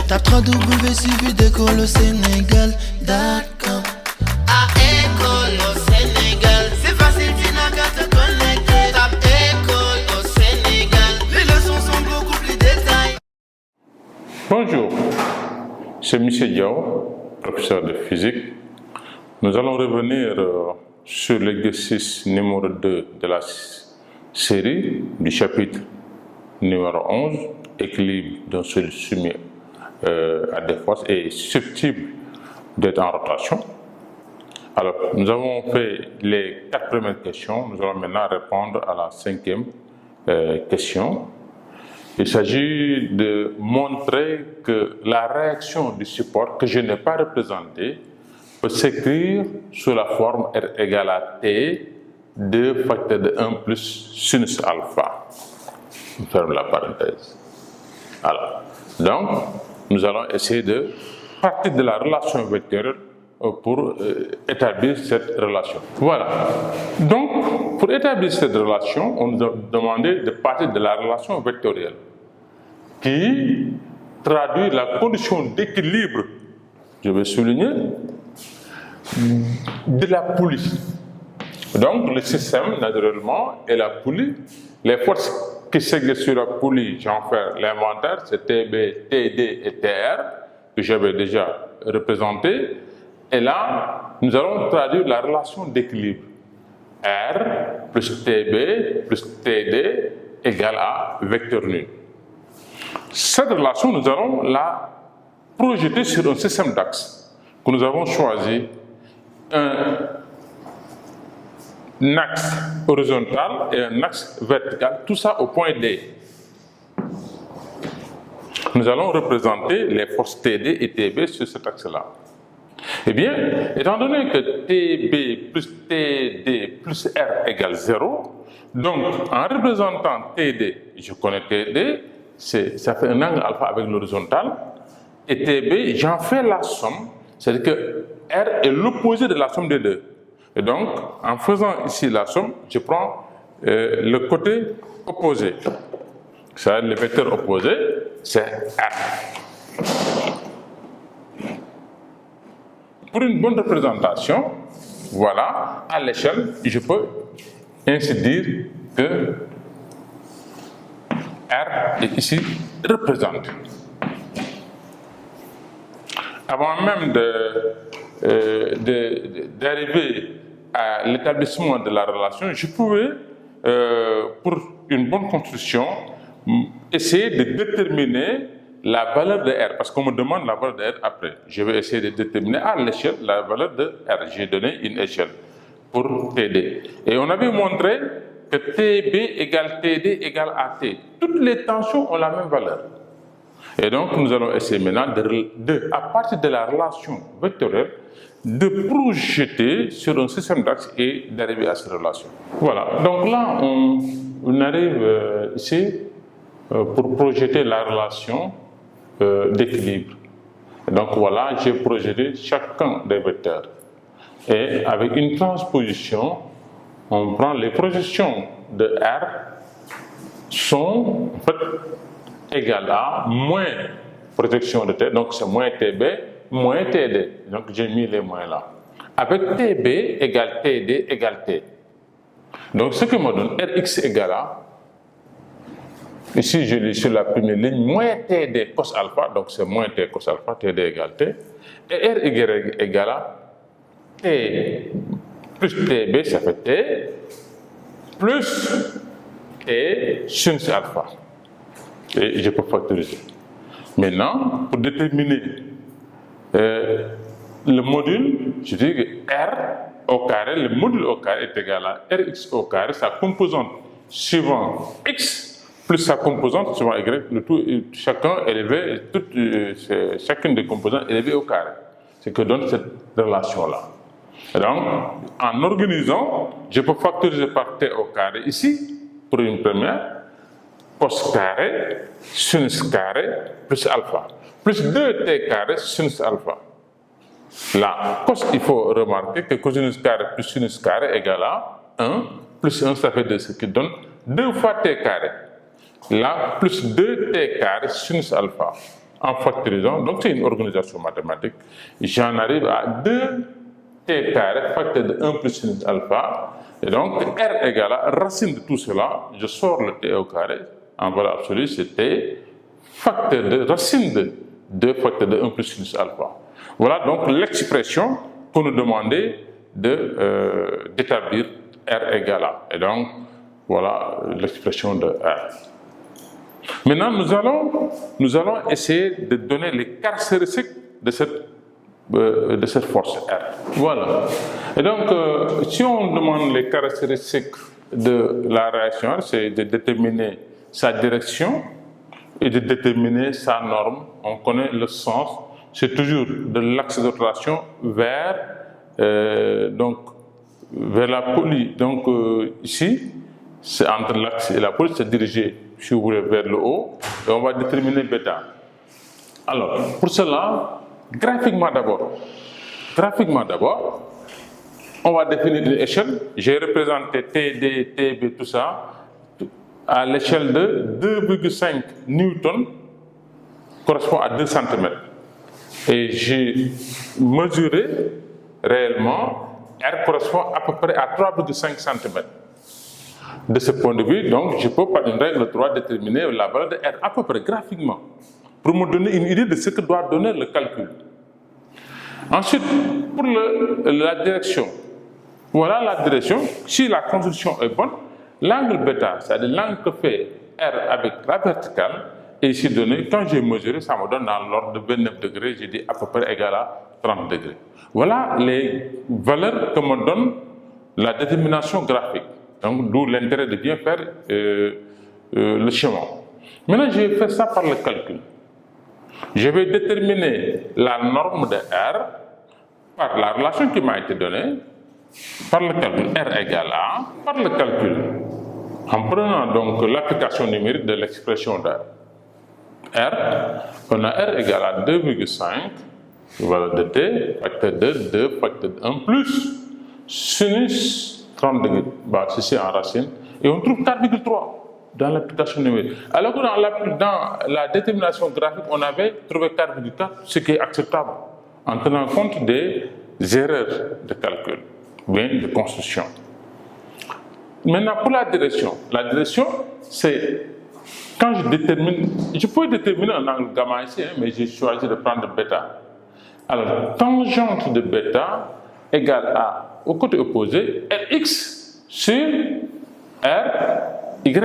Tape www.suividécole-au-sénégal.com. À École au Sénégal, c'est facile, tu n'as qu'à te connecter. Tape École au Sénégal, les leçons sont beaucoup plus détaillées. Bonjour, c'est M. Diao, professeur de physique. Nous allons revenir sur l'exercice numéro 2 de la série du chapitre numéro 11, équilibre d'un solide soumis à des forces et susceptible d'être en rotation. Alors, nous avons fait les 4 premières questions. Nous allons maintenant répondre à la 5e question. Il s'agit de montrer que la réaction du support que je n'ai pas représentée peut s'écrire sous la forme R égale à T de facteur de 1 plus sinus alpha. Je ferme la parenthèse. Alors, donc, nous allons essayer de partir de la relation vectorielle pour établir cette relation. Voilà. Donc, pour établir cette relation, on nous a demandé de partir de la relation vectorielle qui traduit la condition d'équilibre, je vais souligner, de la poulie. Donc, le système, naturellement, est la poulie. Les forces qui s'exercent sur la poulie, j'en fais l'inventaire, c'est TB, TD et TR, que j'avais déjà représenté. Et là, nous allons traduire la relation d'équilibre. R plus TB plus TD égale à vecteur nul. Cette relation, nous allons la projeter sur un système d'axes que nous avons choisi. Un axe horizontal et un axe vertical, tout ça au point D. Nous allons représenter les forces TD et TB sur cet axe-là. Eh bien, étant donné que TB plus TD plus R égale 0, donc en représentant TD, je connais TD, ça fait un angle alpha avec l'horizontale, et TB, j'en fais la somme, c'est-à-dire que R est l'opposé de la somme des deux. Et donc, en faisant ici la somme, je prends le côté opposé. Ça, le vecteur opposé, c'est R. Pour une bonne représentation, voilà, à l'échelle, je peux ainsi dire que R est ici représenté. Avant même d'arriver à l'établissement de la relation, je pouvais, pour une bonne construction, essayer de déterminer la valeur de R, parce qu'on me demande la valeur de R après. Je vais essayer de déterminer à l'échelle la valeur de R. J'ai donné une échelle pour TD. Et on avait montré que TB égale TD égale AT. Toutes les tensions ont la même valeur. Et donc, nous allons essayer maintenant, à partir de la relation vectorielle, de projeter sur un système d'axes et d'arriver à cette relation. Voilà. Donc là, on arrive ici pour projeter la relation d'équilibre. Donc voilà, j'ai projeté chacun des vecteurs. Et avec une transposition, on prend les projections de R sont en fait égales à moins projection de T, donc c'est moins TB, moins TD. Donc j'ai mis les moins là. Avec TB égale TD égale T. Donc ce qui me donne Rx égale à, ici je lis sur la première ligne, moins TD cos alpha, donc c'est moins T cos alpha, TD égale T. Et Ry égale à T plus TB, ça fait T, plus T sinus alpha. Et je peux factoriser. Maintenant, pour déterminer le module, je dis que R au carré, le module au carré est égal à Rx au carré, sa composante suivant X plus sa composante suivant Y, le tout, chacun élevé, chacune des composantes élevées au carré. C'est que donne cette relation-là. Donc, en organisant, je peux factoriser par T au carré ici, pour une première, cos carré, sinus carré, plus alpha, plus 2T carré, sinus alpha. Là, cos, il faut remarquer que cosinus carré plus sinus carré égale à 1, plus 1, ça fait 2, ce qui donne 2 fois T carré. Là, plus 2T carré sinus alpha. en factorisant, donc c'est une organisation mathématique, j'en arrive à 2t carré facteur de 1 plus sinus alpha. Et donc R égale à racine de tout cela, je sors le t au carré, en valeur absolue c'est t facteur de racine de 2 facteur de 1 plus sinus alpha. Voilà donc l'expression pour nous demander d'établir R égale à. Et donc voilà l'expression de R. Maintenant nous allons essayer de donner les caractéristiques de cette force R. Voilà. Et donc, si on demande les caractéristiques de la réaction, c'est de déterminer sa direction et de déterminer sa norme. On connaît le sens, c'est toujours de l'axe de rotation vers la poulie. Donc, ici, c'est entre l'axe et la poulie, c'est dirigé, si vous voulez, vers le haut, et on va déterminer bêta. Alors, pour cela, graphiquement d'abord, on va définir une échelle. J'ai représenté TD, TB, tout ça, à l'échelle de 2,5 newtons, correspond à 2 cm. Et j'ai mesuré réellement, R correspond à peu près à 3,5 cm. De ce point de vue, donc, je peux par une règle 3 déterminer la valeur de R à peu près graphiquement, pour me donner une idée de ce que doit donner le calcul. Ensuite, pour la direction, voilà la direction. Si la construction est bonne, l'angle bêta, c'est-à-dire l'angle que fait R avec la verticale, est ici donné. Quand j'ai mesuré, ça me donne dans l'ordre de 29 degrés, j'ai dit à peu près égal à 30 degrés. Voilà les valeurs que me donne la détermination graphique. Donc, d'où l'intérêt de bien faire le schéma. Maintenant, je vais faire ça par le calcul. Je vais déterminer la norme de R par la relation qui m'a été donnée, par le calcul R égale à, par le calcul, en prenant donc l'application numérique de l'expression de R, on a R égale à 2,5, valeur de t, facteur de 2, facteur de 1 plus sinus 30 degrés, bah, c'est en racine, et on trouve 4,3 dans l'application numérique. Alors que dans la détermination graphique, on avait trouvé 4,4, ce qui est acceptable, en tenant compte des erreurs de calcul, bien de construction. Maintenant, pour la direction, c'est quand je détermine, je peux déterminer un angle gamma ici, mais j'ai choisi de prendre bêta. Alors, tangente de bêta égale à, au côté opposé, Rx sur Ry.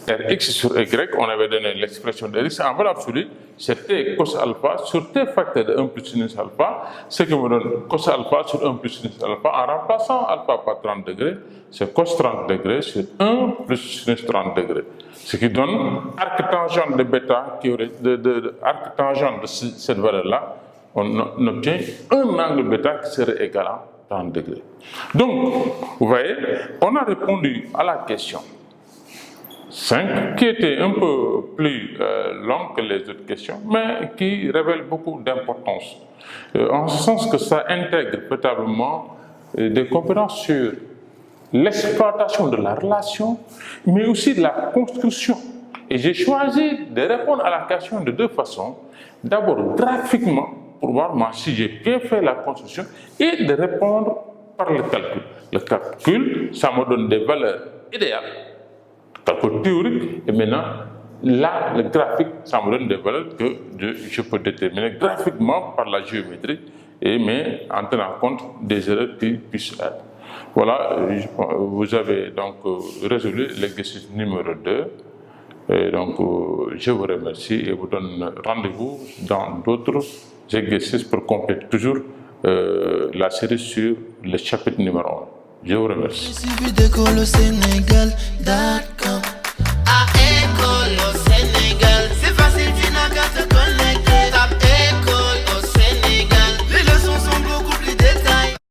Rx sur Y, on avait donné l'expression de Rx en valeur absolue, c'est T cos alpha sur T facteur de 1 plus sinus alpha, ce qui me donne cos alpha sur 1 plus sinus alpha. En remplaçant alpha par 30 degrés, c'est cos 30 degrés sur 1 plus sinus 30 degrés. Ce qui donne arc tangente de bêta, arc tangente de cette valeur-là, on obtient un angle bêta qui serait égal à 30 degrés. Donc, vous voyez, on a répondu à la question 5, qui était un peu plus longue que les autres questions, mais qui révèle beaucoup d'importance. En ce sens que ça intègre véritablement des compétences sur l'exploitation de la relation, mais aussi de la construction. Et j'ai choisi de répondre à la question de deux façons. D'abord, graphiquement, pour voir moi, si j'ai bien fait la construction, et de répondre par le calcul. Le calcul, ça me donne des valeurs idéales. Calcul théorique, et maintenant, là, le graphique, ça me donne des valeurs que je peux déterminer graphiquement par la géométrie, mais en tenant compte des erreurs qui puissent être. Voilà, vous avez donc résolu l'exercice numéro 2. Et donc, je vous remercie et vous donne rendez-vous dans d'autres exercices pour compléter toujours la série sur le chapitre numéro 1. Je vous remercie.